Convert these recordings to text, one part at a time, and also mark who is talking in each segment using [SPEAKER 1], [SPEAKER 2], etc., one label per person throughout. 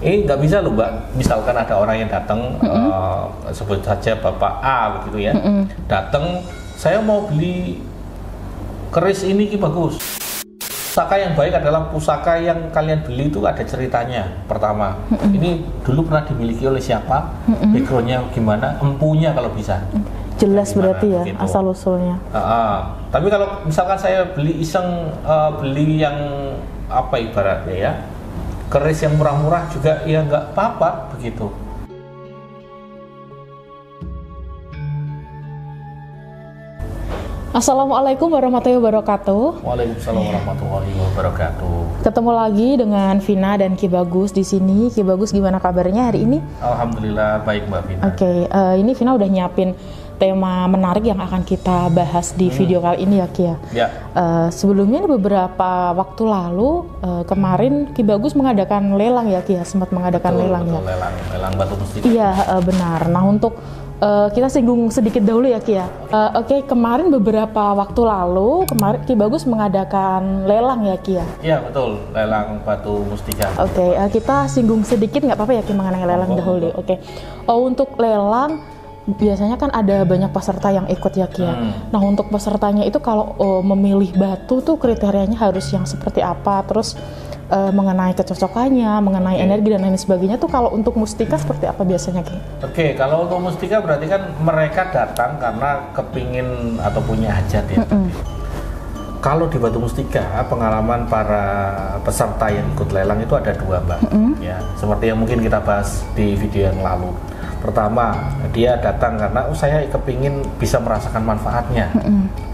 [SPEAKER 1] Ini nggak bisa loh Mbak, misalkan ada orang yang datang, sebut saja Bapak A begitu ya, datang, saya mau beli keris ini Ki bagus. Pusaka yang baik adalah pusaka yang kalian beli itu ada ceritanya. Pertama, ini dulu pernah dimiliki oleh siapa, backgroundnya gimana, empunya kalau bisa.
[SPEAKER 2] Jelas
[SPEAKER 1] gimana,
[SPEAKER 2] berarti ya,
[SPEAKER 1] gitu.
[SPEAKER 2] asal usulnya.
[SPEAKER 1] Tapi kalau misalkan saya beli iseng, beli yang apa ibaratnya ya, keris yang murah-murah juga ya nggak apa-apa begitu.
[SPEAKER 2] Assalamualaikum warahmatullahi wabarakatuh.
[SPEAKER 1] Waalaikumsalam warahmatullahi wabarakatuh.
[SPEAKER 2] Ketemu lagi dengan Vina dan Ki Bagus di sini. Ki Bagus, gimana kabarnya hari ini?
[SPEAKER 1] Alhamdulillah baik Mbak Vina.
[SPEAKER 2] Oke, ini Vina udah nyiapin tema menarik yang akan kita bahas di video kali ini ya Ki ya.
[SPEAKER 1] Ya.
[SPEAKER 2] Sebelumnya beberapa waktu lalu kemarin Ki Bagus mengadakan lelang ya Ki ya, sempat mengadakan lelang ya.
[SPEAKER 1] Lelang batu mustika.
[SPEAKER 2] Iya benar. Nah untuk kita singgung sedikit dahulu ya Ki ya. Oke, kemarin beberapa waktu lalu Ki Bagus mengadakan lelang ya Ki ya.
[SPEAKER 1] Iya betul, lelang batu mustika.
[SPEAKER 2] Oke, kita singgung sedikit nggak apa-apa ya Ki mengenai lelang dahulu. Oke. Untuk lelang biasanya kan ada banyak peserta yang ikut ya Ki ya. Nah untuk pesertanya itu kalau memilih batu tuh kriterianya harus yang seperti apa, terus mengenai kecocokannya, mengenai energi dan lain sebagainya tuh kalau untuk mustika seperti apa biasanya Ki?
[SPEAKER 1] Oke, kalau untuk mustika berarti kan mereka datang karena kepingin atau punya hajat ya. Kalau di batu mustika, pengalaman para peserta yang ikut lelang itu ada dua Mbak. Ya, seperti yang mungkin kita bahas di video yang lalu. Pertama, dia datang karena saya kepingin bisa merasakan manfaatnya,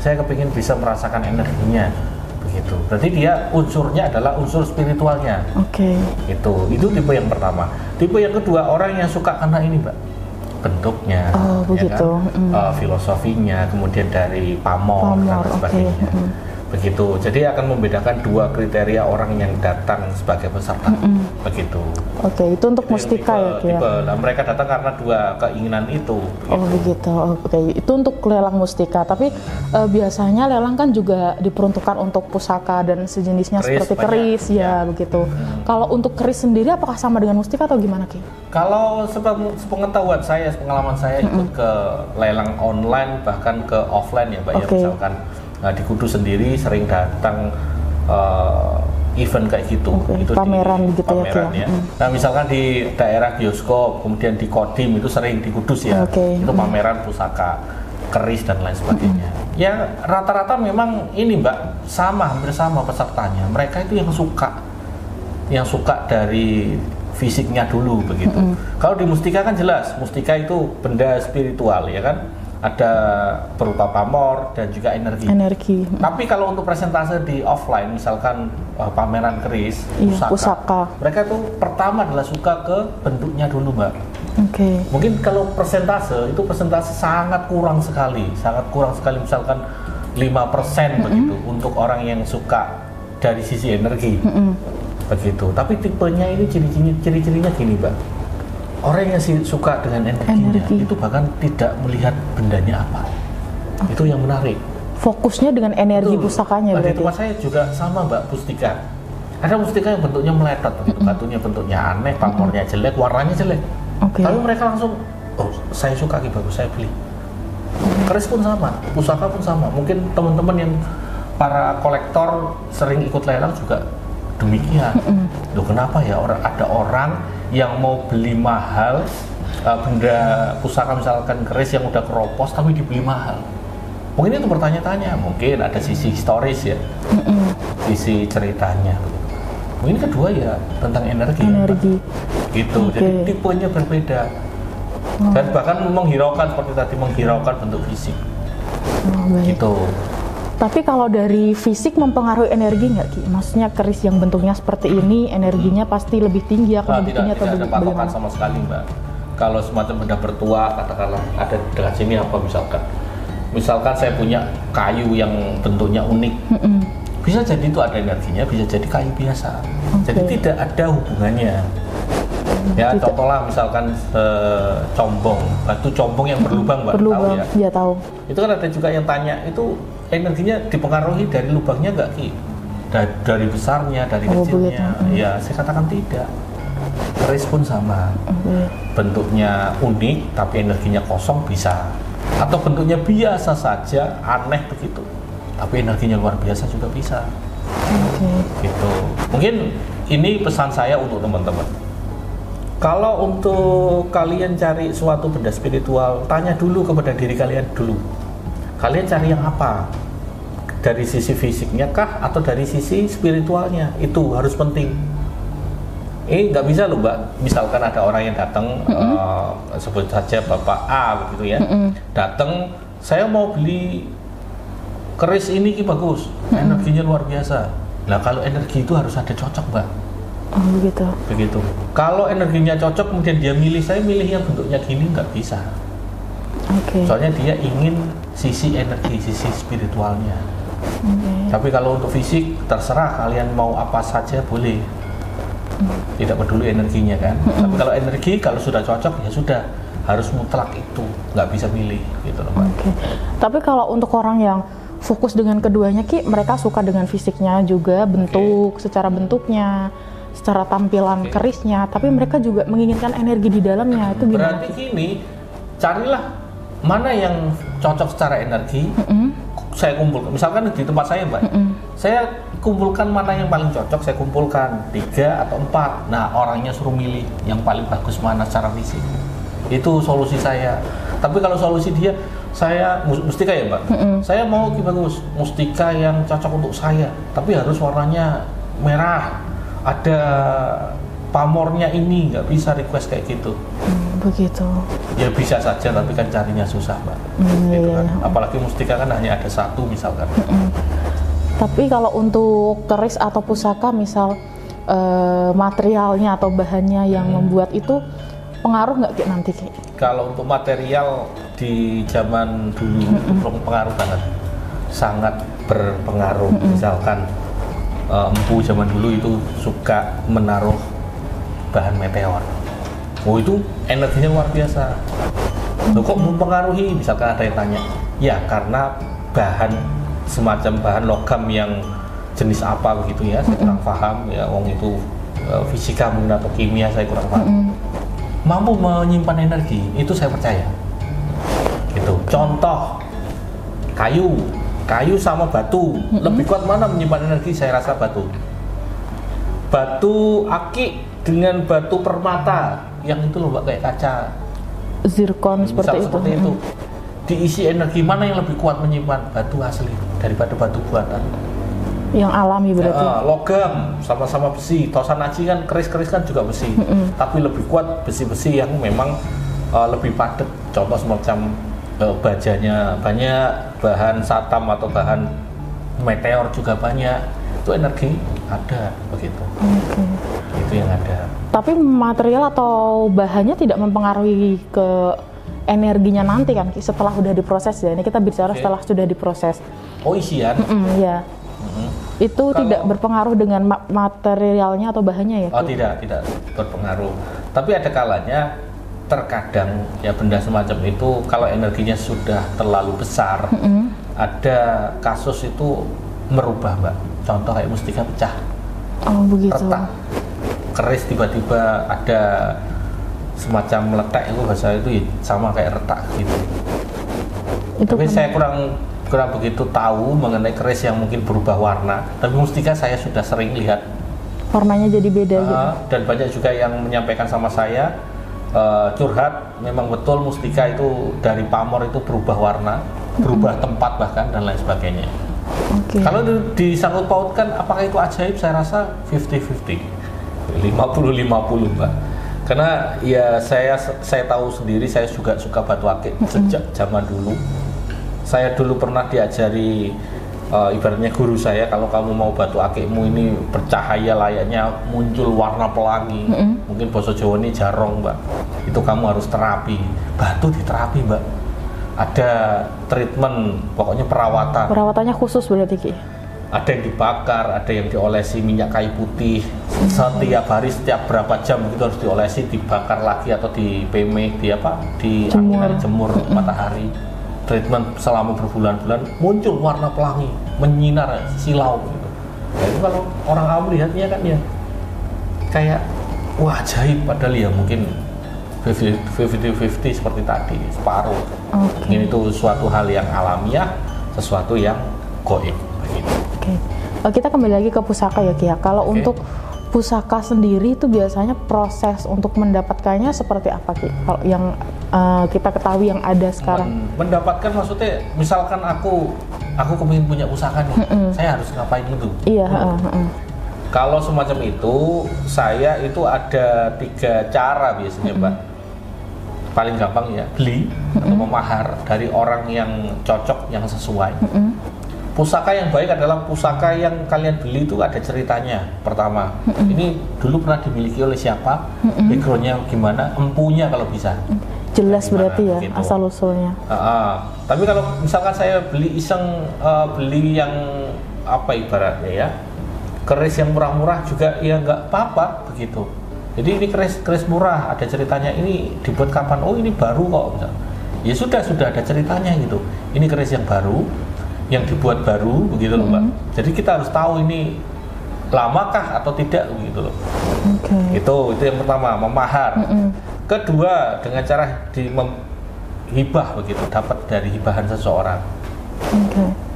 [SPEAKER 1] saya kepingin bisa merasakan energinya, begitu. Berarti dia unsurnya adalah unsur spiritualnya.
[SPEAKER 2] Oke.
[SPEAKER 1] Itu tipe yang pertama. Tipe yang kedua, orang yang suka karena ini Mbak, bentuknya,
[SPEAKER 2] begitu.
[SPEAKER 1] Ya kan? Filosofinya, kemudian dari pamor dan sebagainya. Begitu. Jadi akan membedakan dua kriteria orang yang datang sebagai peserta. Begitu.
[SPEAKER 2] Oke, itu untuk mustika ya Ki ya.
[SPEAKER 1] Nah, mereka datang karena dua keinginan itu.
[SPEAKER 2] Oh begitu. Oke, itu untuk lelang mustika. Tapi biasanya lelang kan juga diperuntukkan untuk pusaka dan sejenisnya
[SPEAKER 1] Keris
[SPEAKER 2] seperti
[SPEAKER 1] banyak.
[SPEAKER 2] keris ya begitu. Kalau untuk keris sendiri apakah sama dengan mustika atau gimana Ki?
[SPEAKER 1] Kalau sepengetahuan saya, pengalaman saya ikut ke lelang online bahkan ke offline ya Mbak ya, misalkan di Kudus sendiri sering datang event kayak gitu, itu
[SPEAKER 2] pameran gitu
[SPEAKER 1] pameran ya. Nah misalkan di daerah bioskop, kemudian di Kodim itu sering di Kudus ya, itu pameran pusaka, keris dan lain sebagainya. Ya rata-rata memang ini Mbak hampir sama pesertanya. Mereka itu yang suka dari fisiknya dulu begitu. Kalau di mustika kan jelas, mustika itu benda spiritual ya kan. Ada berupa pamor dan juga energi. Tapi kalau untuk presentase di offline, misalkan pameran keris, pusaka, mereka tuh pertama adalah suka ke bentuknya dulu Mbak. Mungkin kalau persentase sangat kurang sekali, misalkan 5% begitu untuk orang yang suka dari sisi energi, begitu. Tapi tipenya ini ciri-cirinya gini Mbak. Orang yang suka dengan energinya itu bahkan tidak melihat bendanya apa. Itu yang menarik.
[SPEAKER 2] Fokusnya dengan energi pusakanya berarti.
[SPEAKER 1] Di tempat saya juga sama Mbak, mustika. Ada mustika yang bentuknya meletot begitu, batunya bentuknya aneh, pamornya jelek, warnanya jelek. Tapi mereka langsung, saya suka Ki Bagus, saya beli. Keris pun sama, pusaka pun sama. Mungkin teman-teman yang para kolektor sering ikut lelang juga demikian. Loh kenapa ya ada orang yang mau beli mahal benda pusaka misalkan keris yang udah keropos tapi dibeli mahal? Mungkin itu bertanya-tanya, mungkin ada sisi historis ya, sisi ceritanya. Mungkin kedua ya tentang energi. Gitu. Jadi tipenya berbeda dan bahkan menghiraukan seperti tadi, menghiraukan bentuk fisik. Gitu.
[SPEAKER 2] Tapi kalau dari fisik mempengaruhi energi nggak Ki? Maksudnya keris yang bentuknya seperti ini, energinya pasti lebih tinggi atau lebih tinggi atau
[SPEAKER 1] tidak ada patokan sama sekali Mbak. Kalau semacam benda bertuah, katakanlah ada di dekat sini apa misalkan saya punya kayu yang bentuknya unik, bisa jadi itu ada energinya, bisa jadi kayu biasa. Jadi tidak ada hubungannya. Ya contohlah misalkan batu combong yang berlubang Mbak, tahu ya?
[SPEAKER 2] Iya tahu.
[SPEAKER 1] Itu kan ada juga yang tanya, itu energinya dipengaruhi dari lubangnya nggak Ki? Dari besarnya, dari kecilnya? Ya saya katakan tidak. Keris pun sama. Bentuknya unik tapi energinya kosong bisa. Atau bentuknya biasa saja, aneh begitu. Tapi energinya luar biasa juga bisa. Gitu. Mungkin ini pesan saya untuk teman-teman. Kalau untuk kalian cari suatu benda spiritual, tanya dulu kepada diri kalian dulu. Kalian cari yang apa? Dari sisi fisiknya kah atau dari sisi spiritualnya? Itu harus penting. Nggak bisa loh Mbak, misalkan ada orang yang datang, sebut saja Bapak A begitu ya, datang, saya mau beli keris ini bagus, energinya luar biasa. Nah kalau energi itu harus ada cocok Mbak.
[SPEAKER 2] Oh begitu.
[SPEAKER 1] Begitu. Kalau energinya cocok kemudian dia milih, saya milih yang bentuknya gini, nggak bisa. Soalnya dia ingin sisi energi, sisi spiritualnya. Tapi kalau untuk fisik terserah kalian mau apa saja boleh, tidak peduli energinya kan. Tapi kalau energi kalau sudah cocok ya sudah harus mutlak itu, nggak bisa milih gitu loh Mbak.
[SPEAKER 2] Tapi kalau untuk orang yang fokus dengan keduanya Ki, mereka suka dengan fisiknya juga, bentuk, secara bentuknya, secara tampilan kerisnya, tapi mereka juga menginginkan energi di dalamnya, itu gimana?
[SPEAKER 1] Berarti gini, carilah mana yang cocok secara energi. Saya kumpulkan, misalkan di tempat saya Mbak, saya kumpulkan mana yang paling cocok, saya kumpulkan 3 atau 4. Nah orangnya suruh milih yang paling bagus mana secara fisik. Itu solusi saya. Tapi kalau solusi dia, saya mustika ya Mbak, saya mau bagus, mustika yang cocok untuk saya, tapi harus warnanya merah, ada pamornya ini, nggak bisa request kayak gitu.
[SPEAKER 2] Begitu.
[SPEAKER 1] Ya bisa saja, tapi kan carinya susah Mbak. Gitu kan. Apalagi mustika kan hanya ada 1 misalkan.
[SPEAKER 2] Tapi kalau untuk keris atau pusaka misal materialnya atau bahannya yang membuat itu pengaruh nggak Ki nanti Ki?
[SPEAKER 1] Kalau untuk material di zaman dulu itu berpengaruh banget, sangat berpengaruh. Misalkan empu zaman dulu itu suka menaruh bahan meteor. Oh itu energinya luar biasa. Loh, kok mempengaruhi? Misalkan ada yang tanya, ya karena bahan semacam bahan logam yang jenis apa begitu ya, saya kurang paham ya, wong itu fisika mungkin atau kimia saya kurang paham. Mampu menyimpan energi, itu saya percaya. Gitu. Contoh kayu sama batu, lebih kuat mana menyimpan energi? Saya rasa batu. Batu akik dengan batu permata yang itu loh Mbak, kayak kaca
[SPEAKER 2] zirkon seperti itu.
[SPEAKER 1] Diisi energi mana yang lebih kuat menyimpan? Batu asli daripada batu buatan
[SPEAKER 2] yang alami berarti.
[SPEAKER 1] Logam sama-sama besi, tosan aji kan, keris-keris kan juga besi, tapi lebih kuat besi-besi yang memang lebih padat. Contoh semacam bajanya banyak, bahan satam atau bahan meteor juga banyak, itu energi ada begitu. Itu yang ada.
[SPEAKER 2] Tapi material atau bahannya tidak mempengaruhi ke energinya nanti kan setelah udah diproses ya. Ini kita bicara setelah sudah diproses.
[SPEAKER 1] Oh isian?
[SPEAKER 2] Ya. Itu kalau tidak berpengaruh dengan materialnya atau bahannya ya?
[SPEAKER 1] Oh tidak berpengaruh. Tapi ada kalanya terkadang ya benda semacam itu kalau energinya sudah terlalu besar, ada kasus itu merubah Mbak. Contoh kayak mustika pecah.
[SPEAKER 2] Oh begitu.
[SPEAKER 1] Retak. Keris tiba-tiba ada semacam meletak, itu bahasa itu sama kayak retak gitu. Tapi saya kurang begitu tahu mengenai keris yang mungkin berubah warna. Tapi mustika saya sudah sering lihat
[SPEAKER 2] warnanya jadi beda gitu.
[SPEAKER 1] Dan banyak juga yang menyampaikan sama saya curhat, memang betul mustika itu dari pamor itu berubah warna, berubah tempat bahkan dan lain sebagainya. Kalau disangkut pautkan apakah itu ajaib, saya rasa 50-50. 50-50 Mbak, karena ya saya tahu sendiri, saya juga suka batu akik sejak zaman dulu. Saya dulu pernah diajari ibaratnya guru saya, kalau kamu mau batu akikmu ini bercahaya layaknya muncul warna pelangi, mungkin bahasa Jawa ini jarong Mbak, itu kamu harus terapi. Batu diterapi Mbak, ada treatment, pokoknya perawatannya khusus berarti Ki. Ada yang dibakar, ada yang diolesi minyak kayu putih, setiap hari, setiap berapa jam itu harus diolesi, dibakar lagi atau dipeme, jemur matahari, treatment selama berbulan-bulan, muncul warna pelangi, menyinar, silau gitu. Nah, itu kalau orang awam lihatnya kan ya kayak wah ajaib, padahal ya mungkin 50-50 seperti tadi, separuh. Mungkin itu suatu hal yang alamiah, sesuatu yang goib begitu.
[SPEAKER 2] Kita kembali lagi ke pusaka ya Ki ya. Kalau untuk pusaka sendiri itu biasanya proses untuk mendapatkannya seperti apa Ki? Kalau yang kita ketahui yang ada sekarang.
[SPEAKER 1] Mendapatkan maksudnya, misalkan aku kepingin punya pusaka nih, saya harus ngapain itu?
[SPEAKER 2] Iya.
[SPEAKER 1] Kalau semacam itu, saya itu ada 3 cara biasanya Mbak. Paling gampang ya, beli atau memahar dari orang yang cocok, yang sesuai. Pusaka yang baik adalah pusaka yang kalian beli itu ada ceritanya. Pertama, ini dulu pernah dimiliki oleh siapa, backgroundnya gimana, empunya kalau bisa.
[SPEAKER 2] Jelas berarti ya, gitu. Asal usulnya.
[SPEAKER 1] Tapi kalau misalkan saya beli iseng, beli yang apa ibaratnya ya, keris yang murah-murah juga ya nggak apa-apa begitu. Jadi ini keris murah, ada ceritanya, ini dibuat kapan? Oh ini baru kok. Misalnya. Ya sudah ada ceritanya gitu. Ini keris yang baru, yang dibuat baru begitu loh Mbak. Jadi kita harus tahu ini lamakah atau tidak begitu loh. Itu yang pertama, memahar. Kedua, dengan cara hibah begitu, dapat dari hibahan seseorang.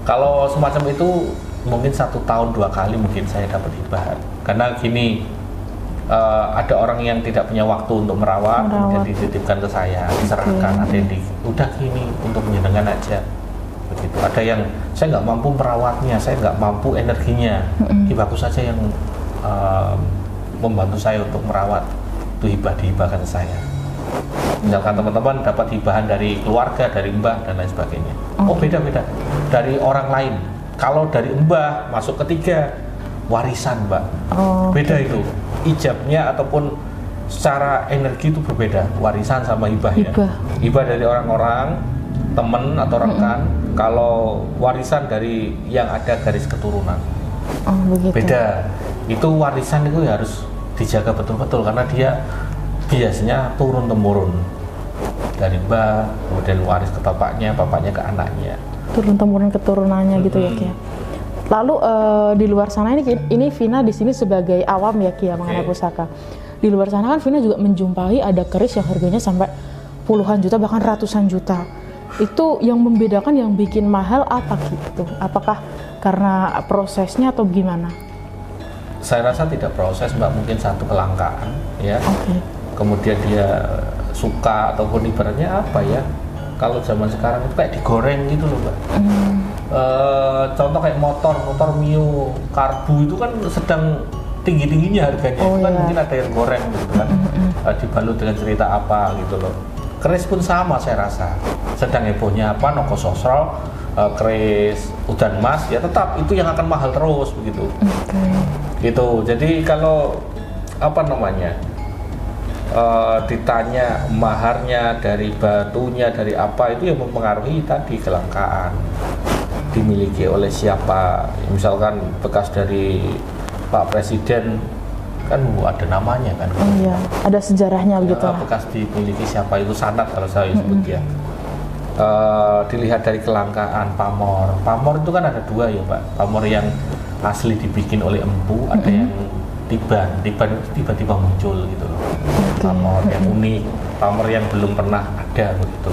[SPEAKER 1] Kalau semacam itu mungkin 1 tahun 2 kali mungkin saya dapat hibahan. Karena gini, ada orang yang tidak punya waktu untuk merawat. Kemudian dititipkan ke saya, diserahkan. Ada yang udah gini untuk menyenangkan aja. Begitu. Ada yang saya nggak mampu merawatnya, saya nggak mampu energinya, bagus saja yang membantu saya untuk merawat, itu dihibahkan ke saya. Misalkan teman-teman dapat hibahan dari keluarga, dari mbah dan lain sebagainya. Oh beda-beda dari orang lain. Kalau dari mbah masuk ketiga warisan Mbak, beda itu ijabnya ataupun secara energi itu berbeda, warisan sama hibah ya. Hibah dari orang-orang, teman atau rekan. Kalau warisan dari yang ada garis keturunan, beda. Itu warisan itu harus dijaga betul-betul karena dia biasanya turun temurun dari mbah, kemudian waris ke bapaknya, bapaknya ke anaknya. Turun temurun
[SPEAKER 2] keturunannya gitu ya Ki. Lalu di luar sana ini Vina di sini sebagai awam ya Ki ya mengenai pusaka. Di luar sana kan Vina juga menjumpai ada keris yang harganya sampai puluhan juta bahkan ratusan juta. Itu yang membedakan, yang bikin mahal apa gitu? Apakah karena prosesnya atau gimana?
[SPEAKER 1] Saya rasa tidak proses Mbak, mungkin satu kelangkaan ya. Kemudian dia suka ataupun ibaratnya apa ya? Kalau zaman sekarang itu kayak digoreng gitu loh Mbak. Contoh kayak motor Mio karbu itu kan sedang tinggi-tingginya harganya. Itu kan mungkin ada yang goreng gitu kan. Dibalut dengan cerita apa gitu loh. Keris pun sama saya rasa. Sedang hebohnya apa, Nogososro, keris udan emas, ya tetap itu yang akan mahal terus begitu. Gitu. Jadi kalau apa namanya, ditanya maharnya dari batunya, dari apa, itu yang mempengaruhi tadi kelangkaan. Dimiliki oleh siapa? Misalkan bekas dari Pak Presiden kan ada namanya kan.
[SPEAKER 2] Ada sejarahnya begitu.
[SPEAKER 1] Bekas dimiliki siapa, itu sanad kalau saya sebut ya. Dilihat dari kelangkaan pamor. Pamor itu kan ada 2 ya Pak. Pamor yang asli dibikin oleh empu, ada yang tiban itu tiba-tiba muncul gitu loh. Pamor yang unik, pamor yang belum pernah ada begitu.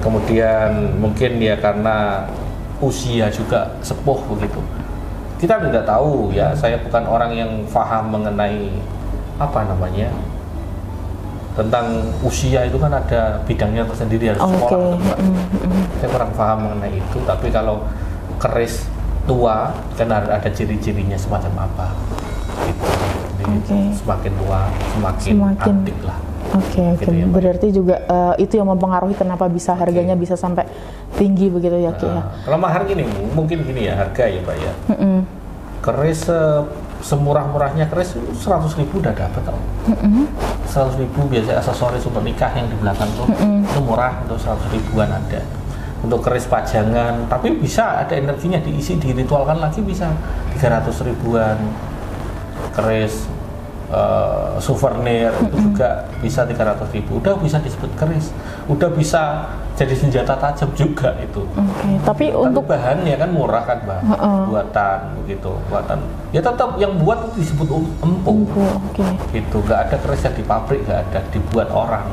[SPEAKER 1] Kemudian mungkin ya karena usia juga sepuh begitu. Kita tidak tahu ya, saya bukan orang yang paham mengenai apa namanya, tentang usia itu kan ada bidangnya tersendiri, harus sekolah. Saya kurang paham mengenai itu, tapi kalau keris tua kan ada ciri-cirinya semacam apa gitu. Jadi semakin tua semakin antik lah.
[SPEAKER 2] Gitu ya, berarti juga itu yang mempengaruhi kenapa bisa harganya bisa sampai tinggi begitu ya Ki ya.
[SPEAKER 1] Kalau mahar gini, mungkin gini ya harga ya Pak ya. Keris semurah-murahnya keris 100.000 udah dapat tau. 100.000 biasanya aksesoris untuk nikah yang di belakang tuh itu murah, untuk 100 ribuan ada. Untuk keris pajangan, tapi bisa ada energinya diisi, diritualkan lagi bisa 300 ribuan. Keris souvenir itu juga bisa 300.000, udah bisa disebut keris, udah bisa jadi senjata tajam juga itu.
[SPEAKER 2] Tapi untuk
[SPEAKER 1] bahannya kan murah kan Mbak, buatan begitu, buatan ya tetap yang buat disebut empuk. Gitu, nggak ada keris yang di pabrik, nggak ada, dibuat orang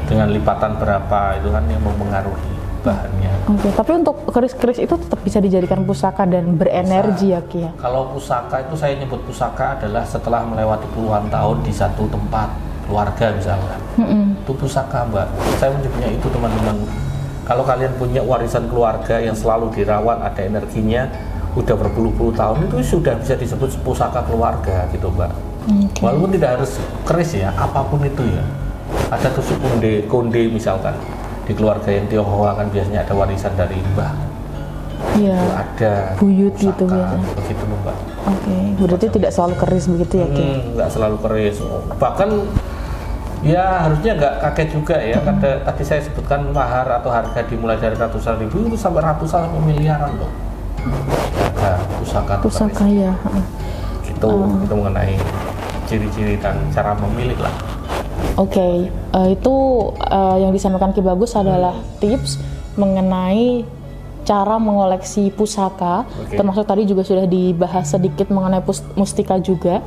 [SPEAKER 1] dengan lipatan berapa itu kan yang mempengaruhi bahannya.
[SPEAKER 2] Tapi untuk keris-keris itu tetap bisa dijadikan pusaka dan berenergi ya Ki ya?
[SPEAKER 1] Kalau pusaka itu saya nyebut pusaka adalah setelah melewati puluhan tahun di satu tempat keluarga misalkan, itu pusaka Mbak. Saya menyebutnya itu teman-teman. Kalau kalian punya warisan keluarga yang selalu dirawat, ada energinya, udah berpuluh-puluh tahun, itu sudah bisa disebut pusaka keluarga gitu Mbak. Walaupun tidak harus keris ya, apapun itu ya. Ada tusuk konde misalkan. Di keluarga yang Tionghoa kan biasanya ada warisan dari mbah.
[SPEAKER 2] Iya.
[SPEAKER 1] Ada
[SPEAKER 2] buyut
[SPEAKER 1] pusaka,
[SPEAKER 2] gitu biasanya.
[SPEAKER 1] Begitu loh Mbak.
[SPEAKER 2] Berarti tidak selalu keris begitu ya Ki?
[SPEAKER 1] Nggak selalu keris. Bahkan ya harusnya nggak kaget juga ya. Tadi saya sebutkan mahar atau harga dimulai dari ratusan ribu itu sampai ratusan sampai miliaran loh. Ada pusaka
[SPEAKER 2] ya.
[SPEAKER 1] Itu mengenai ciri-ciri dan cara memilih lah.
[SPEAKER 2] Itu yang disampaikan Ki Bagus adalah tips mengenai cara mengoleksi pusaka, termasuk tadi juga sudah dibahas sedikit mengenai mustika juga.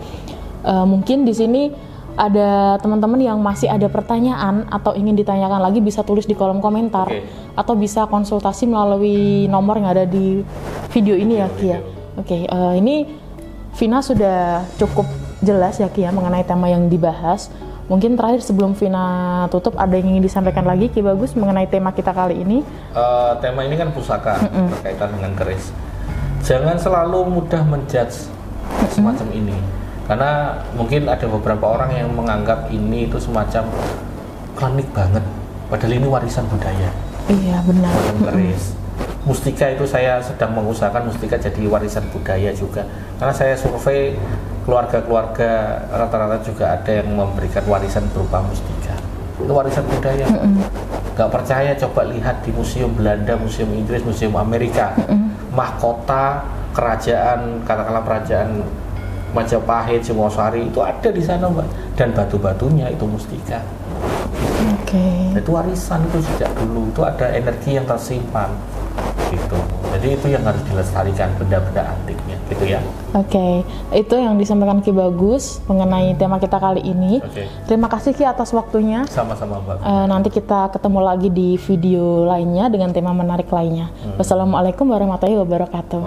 [SPEAKER 2] Mungkin di sini ada teman-teman yang masih ada pertanyaan atau ingin ditanyakan lagi, bisa tulis di kolom komentar atau bisa konsultasi melalui nomor yang ada di video ini ya Ki ya. Ini Vina sudah cukup jelas ya Ki ya mengenai tema yang dibahas. Mungkin terakhir sebelum Vina tutup, ada yang ingin disampaikan lagi Ki Bagus mengenai tema kita kali ini?
[SPEAKER 1] Tema ini kan pusaka, berkaitan dengan keris. Jangan selalu mudah menjudge semacam ini, karena mungkin ada beberapa orang yang menganggap ini itu semacam klinik banget, padahal ini warisan budaya.
[SPEAKER 2] Iya benar.
[SPEAKER 1] Keris, mustika itu saya sedang mengusahakan mustika jadi warisan budaya juga, karena saya survei keluarga-keluarga rata-rata juga ada yang memberikan warisan berupa mustika. Itu warisan budaya. Gak percaya, coba lihat di museum Belanda, museum Inggris, museum Amerika. Mahkota kerajaan, katakanlah kerajaan Majapahit, Singosari itu ada di sana Mbak. Dan batu-batunya itu mustika. Itu warisan itu sejak dulu, itu ada energi yang tersimpan. Gitu. Jadi itu yang harus dilestarikan, benda-benda antiknya gitu ya. Itu yang disampaikan Ki Bagus mengenai tema kita kali ini. Terima kasih Ki atas waktunya. Sama-sama Mbak.
[SPEAKER 2] Nanti kita ketemu lagi di video lainnya dengan tema menarik lainnya. Wassalamualaikum warahmatullahi wabarakatuh.